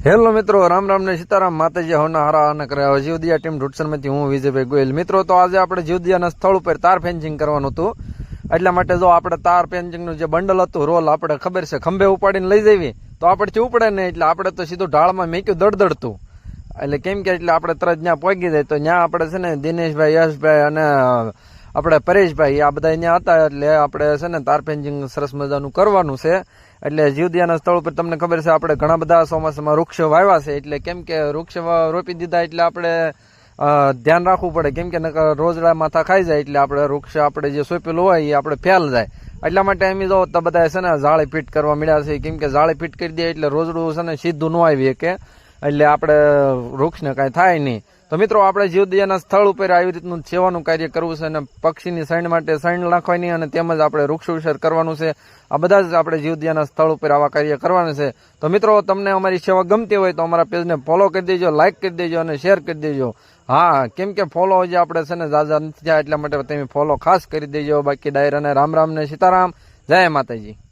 Hello મિત્રો, રામ રામ ને સીતારામ, માતાજી હોના હારા અને કરે જીવદિયા ટીમ ઢૂંઢસરમાંથી હું વિજયભાઈ ગોયલ. મિત્રો, તો આજે આપણે જીવદિયાના સ્થળ ઉપર તાર ફેન્સિંગ કરવાનું હતું. એટલા માટે જો આપણે તાર ફેન્સિંગનું જે બંડલ હતું, રોલ આપણે ખબર છે ખંભે ઉપાડીને લઈ જવી તો આપણે ઉપડે ને, એટલે આપણે તો સીધું ઢાળમાં મેક્યું દડદડતું. એટલે કેમ કે એટલે આપણે તરત ત્યાં પહોંચી જાય તો ત્યાં આપણે છે ને દિનેશભાઈ, યશભાઈ અને આપણે પરેશભાઈ આ બધા ત્યાં હતા. એટલે આપણે છે ને તાર ફેન્સિંગ સરસ મજાનું કરવાનું છે. એટલે જીવદિયાના સ્થળ ઉપર તમને ખબર છે આપણે ઘણા બધા ચોમાસામાં વૃક્ષ વાવ્યા છે. એટલે કેમ કે વૃક્ષ રોપી દીધા એટલે આપણે ધ્યાન રાખવું પડે, કેમ કે રોજડા માથા ખાઈ જાય એટલે આપણે વૃક્ષ આપણે જે સોંપેલું હોય એ આપણે ફેલ જાય. એટલા માટે એમ જો તો બધા છે ને જાળી ફિટ કરવા મળ્યા છે, કેમ કે જાળી ફિટ કરી દે એટલે રોજડું છે ને સીધું ન આવી કે એટલે આપણે વૃક્ષને કાંઈ થાય નહીં. તો મિત્રો, આપણે જીવદિયાના સ્થળ ઉપર આવી રીતનું સેવાનું કાર્ય કરવું છે અને પક્ષીની સૈણ માટે સૈણ નાખવાની અને તેમજ આપણે વૃક્ષ ઉછેર કરવાનું છે. આ બધા જ આપણે જીવદિયાના સ્થળ ઉપર આવા કાર્ય કરવાનું છે. તો મિત્રો, તમને અમારી સેવા ગમતી હોય તો અમારા પેજને ફોલો કરી દેજો, લાઇક કરી દેજો અને શેર કરી દેજો. હા, કેમ કે ફોલો જે આપણે છે ને જાજા નથી થયા એટલા માટે તમે ફોલો ખાસ કરી દેજો. બાકી ડાયરાને રામ રામ ને સીતારામ, જય માતાજી.